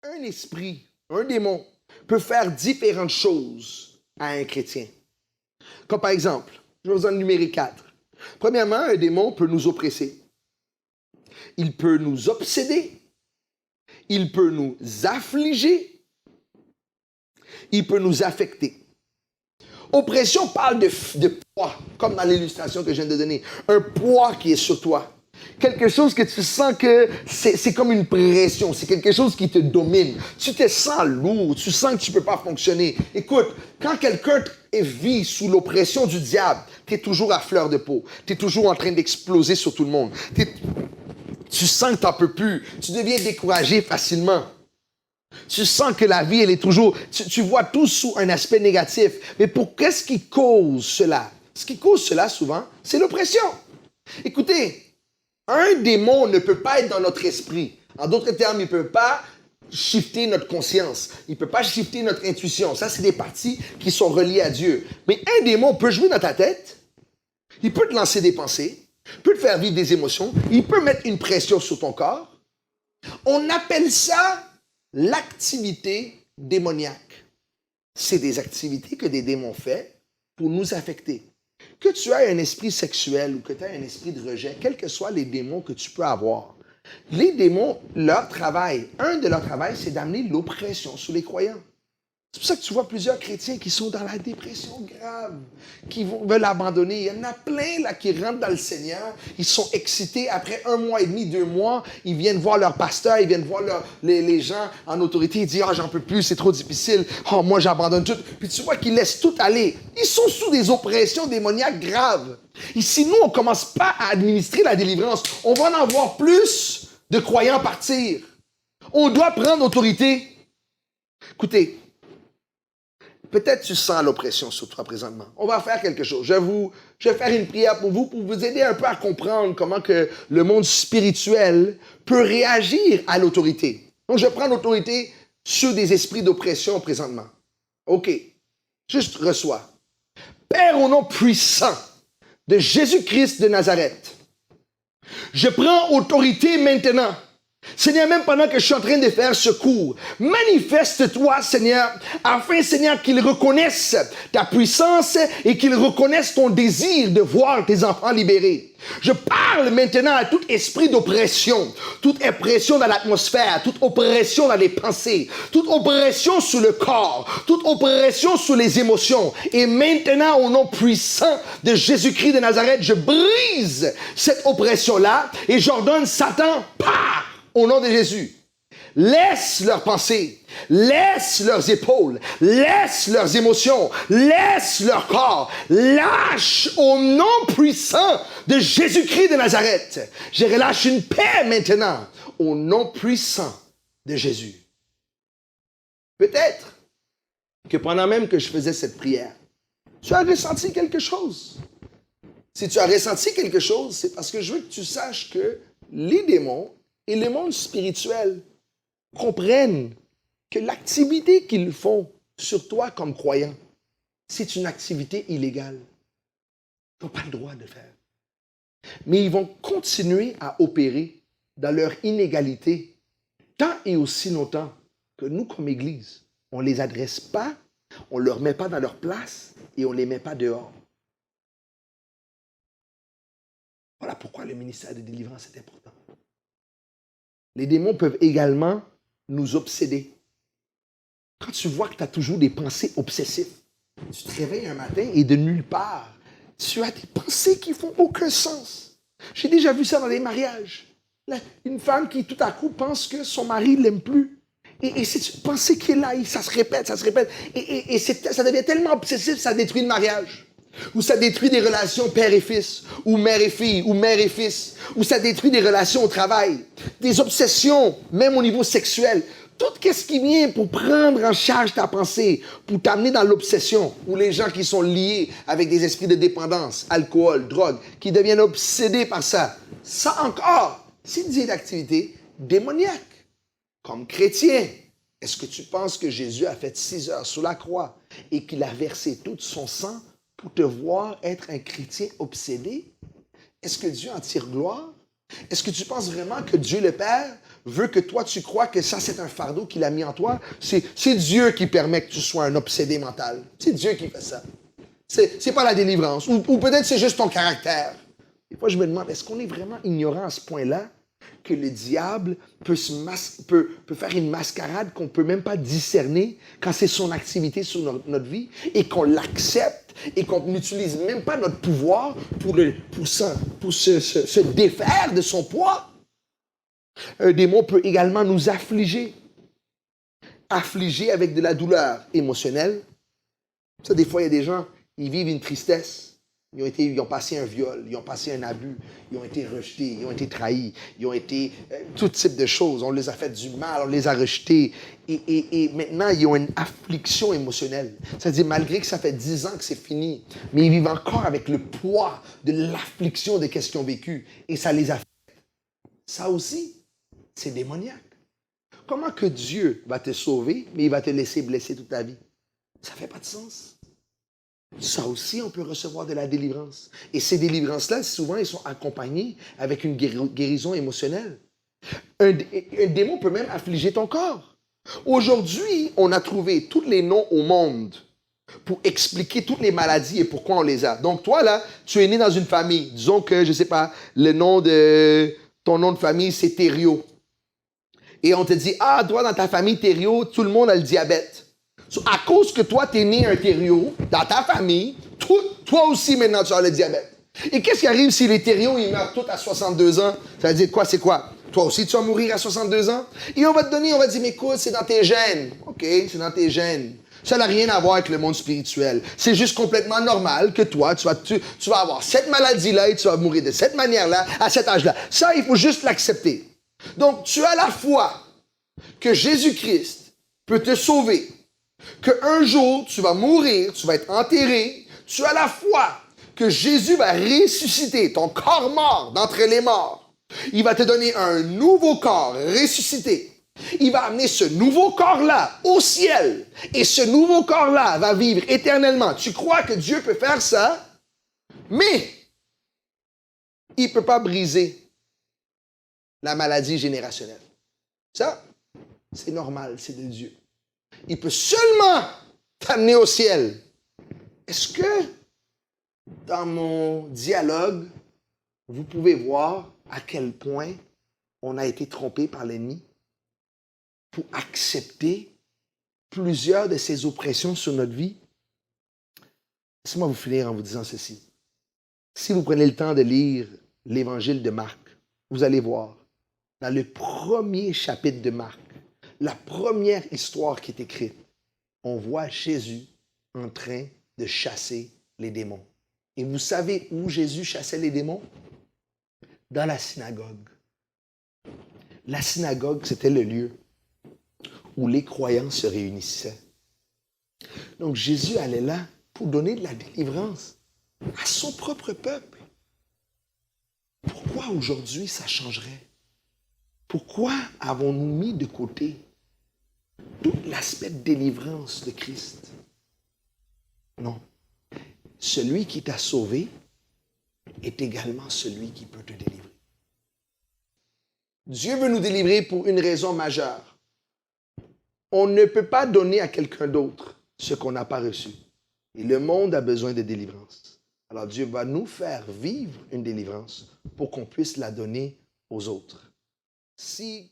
Un esprit, un démon, peut faire différentes choses à un chrétien. Comme par exemple, je vais vous en énumérer 4. Premièrement, un démon peut nous oppresser. Il peut nous obséder. Il peut nous affliger. Il peut nous affecter. Oppression parle de poids, comme dans l'illustration que je viens de donner. Un poids qui est sur toi. Quelque chose que tu sens que c'est comme une pression, c'est quelque chose qui te domine. Tu te sens lourd, tu sens que tu ne peux pas fonctionner. Écoute, quand quelqu'un vit sous l'oppression du diable, tu es toujours à fleur de peau. Tu es toujours en train d'exploser sur tout le monde. Tu sens que tu n'en peux plus. Tu deviens découragé facilement. Tu sens que la vie, elle est toujours... Tu vois tout sous un aspect négatif. Mais qu'est-ce qui cause cela? Ce qui cause cela, souvent, c'est l'oppression. Écoutez, un démon ne peut pas être dans notre esprit. En d'autres termes, il ne peut pas shifter notre conscience. Il ne peut pas shifter notre intuition. Ça, c'est des parties qui sont reliées à Dieu. Mais un démon peut jouer dans ta tête. Il peut te lancer des pensées. Il peut te faire vivre des émotions. Il peut mettre une pression sur ton corps. On appelle ça l'activité démoniaque. C'est des activités que des démons font pour nous affecter. Que tu aies un esprit sexuel ou que tu aies un esprit de rejet, quels que soient les démons que tu peux avoir, les démons, leur travail, un de leurs travails, c'est d'amener l'oppression sur les croyants. C'est pour ça que tu vois plusieurs chrétiens qui sont dans la dépression grave, qui veulent abandonner. Il y en a plein là qui rentrent dans le Seigneur, ils sont excités. Après 1 mois et demi, 2 mois, ils viennent voir leur pasteur, ils viennent voir les gens en autorité. Ils disent « Ah, j'en peux plus, c'est trop difficile. Oh, moi, j'abandonne tout. » Puis tu vois qu'ils laissent tout aller. Ils sont sous des oppressions démoniaques graves. Et si nous, on ne commence pas à administrer la délivrance, on va en avoir plus de croyants partir. On doit prendre autorité. Écoutez, peut-être tu sens l'oppression sur toi présentement. On va faire quelque chose. Je vais faire une prière pour vous aider un peu à comprendre comment que le monde spirituel peut réagir à l'autorité. Donc, je prends l'autorité sur des esprits d'oppression présentement. OK. Juste reçois. Père, au nom puissant de Jésus-Christ de Nazareth, je prends autorité maintenant. Seigneur, même pendant que je suis en train de faire ce cours, manifeste-toi, Seigneur, afin, Seigneur, qu'ils reconnaissent ta puissance et qu'ils reconnaissent ton désir de voir tes enfants libérés. Je parle maintenant à tout esprit d'oppression, toute oppression dans l'atmosphère, toute oppression dans les pensées, toute oppression sur le corps, toute oppression sur les émotions. Et maintenant, au nom puissant de Jésus-Christ de Nazareth, je brise cette oppression-là et j'ordonne Satan, pars! Au nom de Jésus, laisse leurs pensées, laisse leurs épaules, laisse leurs émotions, laisse leur corps, lâche au nom puissant de Jésus-Christ de Nazareth. Je relâche une paix maintenant au nom puissant de Jésus. Peut-être que pendant même que je faisais cette prière, tu as ressenti quelque chose. Si tu as ressenti quelque chose, c'est parce que je veux que tu saches que les démons et le monde spirituel comprennent que l'activité qu'ils font sur toi comme croyant, c'est une activité illégale. Ils n'ont pas le droit de faire. Mais ils vont continuer à opérer dans leur inégalité tant et aussi longtemps que nous, comme Église, on ne les adresse pas, on ne leur met pas dans leur place et on ne les met pas dehors. Voilà pourquoi le ministère de délivrance est important. Les démons peuvent également nous obséder. Quand tu vois que tu as toujours des pensées obsessives, tu te réveilles un matin et de nulle part, tu as des pensées qui font aucun sens. J'ai déjà vu ça dans les mariages. Une femme qui tout à coup pense que son mari ne l'aime plus. Et c'est une pensée qui est là, et ça se répète. Et ça devient tellement obsessif, ça détruit le mariage. Ou ça détruit des relations père et fils, ou mère et fille, ou mère et fils, ou ça détruit des relations au travail, des obsessions, même au niveau sexuel. Tout ce qui vient pour prendre en charge ta pensée, pour t'amener dans l'obsession, ou les gens qui sont liés avec des esprits de dépendance, alcool, drogue, qui deviennent obsédés par ça. Ça encore, c'est une activité démoniaque. Comme chrétien, est-ce que tu penses que Jésus a fait 6 heures sous la croix et qu'il a versé tout son sang pour te voir être un chrétien obsédé? Est-ce que Dieu en tire gloire? Est-ce que tu penses vraiment que Dieu le Père veut que toi, tu crois que ça, c'est un fardeau qu'il a mis en toi, c'est Dieu qui permet que tu sois un obsédé mental. C'est Dieu qui fait ça. C'est pas la délivrance. Ou peut-être c'est juste ton caractère. Des fois, je me demande, est-ce qu'on est vraiment ignorant à ce point-là que le diable peut faire une mascarade qu'on ne peut même pas discerner quand c'est son activité sur notre vie et qu'on l'accepte et qu'on n'utilise même pas notre pouvoir pour se défaire de son poids? Un démon peut également nous affliger. Affliger avec de la douleur émotionnelle. Ça, des fois, il y a des gens, ils vivent une tristesse. Ils ont passé un viol, ils ont passé un abus, ils ont été rejetés, ils ont été trahis, ils ont été tout type de choses. On les a fait du mal, on les a rejetés. Et maintenant, ils ont une affliction émotionnelle. C'est-à-dire, malgré que ça fait 10 ans que c'est fini, mais ils vivent encore avec le poids de l'affliction de ce qu'ils ont vécu. Et ça les affecte. Ça aussi, c'est démoniaque. Comment que Dieu va te sauver, mais il va te laisser blesser toute ta vie? Ça ne fait pas de sens. Ça aussi, on peut recevoir de la délivrance. Et ces délivrances-là, souvent, ils sont accompagnés avec une guérison émotionnelle. Un démon peut même affliger ton corps. Aujourd'hui, on a trouvé tous les noms au monde pour expliquer toutes les maladies et pourquoi on les a. Donc, toi, là, tu es né dans une famille. Disons que, je ne sais pas, ton nom de famille, c'est Thériault. Et on te dit, ah, toi, dans ta famille Thériault, tout le monde a le diabète. À cause que toi, tu es né un Thériault dans ta famille, toi aussi, maintenant, tu as le diabète. Et qu'est-ce qui arrive si les Thériault, ils meurent tous à 62 ans? Ça veut dire quoi? C'est quoi? Toi aussi, tu vas mourir à 62 ans? Et on va te dire, mais écoute, c'est dans tes gènes. OK, c'est dans tes gènes. Ça n'a rien à voir avec le monde spirituel. C'est juste complètement normal que toi, tu vas avoir cette maladie-là et tu vas mourir de cette manière-là, à cet âge-là. Ça, il faut juste l'accepter. Donc, tu as la foi que Jésus-Christ peut te sauver, qu'un jour, tu vas mourir, tu vas être enterré. Tu as la foi que Jésus va ressusciter ton corps mort d'entre les morts. Il va te donner un nouveau corps ressuscité. Il va amener ce nouveau corps-là au ciel. Et ce nouveau corps-là va vivre éternellement. Tu crois que Dieu peut faire ça, mais il ne peut pas briser la maladie générationnelle. Ça, c'est normal, c'est de Dieu. Il peut seulement t'amener au ciel. Est-ce que dans mon dialogue, vous pouvez voir à quel point on a été trompé par l'ennemi pour accepter plusieurs de ces oppressions sur notre vie? Laissez-moi vous finir en vous disant ceci. Si vous prenez le temps de lire l'évangile de Marc, vous allez voir, dans le premier chapitre de Marc, la première histoire qui est écrite, on voit Jésus en train de chasser les démons. Et vous savez où Jésus chassait les démons? Dans la synagogue. La synagogue, c'était le lieu où les croyants se réunissaient. Donc Jésus allait là pour donner de la délivrance à son propre peuple. Pourquoi aujourd'hui ça changerait? Pourquoi avons-nous mis de côté tout l'aspect de délivrance de Christ? Non. Celui qui t'a sauvé est également celui qui peut te délivrer. Dieu veut nous délivrer pour une raison majeure. On ne peut pas donner à quelqu'un d'autre ce qu'on n'a pas reçu. Et le monde a besoin de délivrance. Alors Dieu va nous faire vivre une délivrance pour qu'on puisse la donner aux autres. Si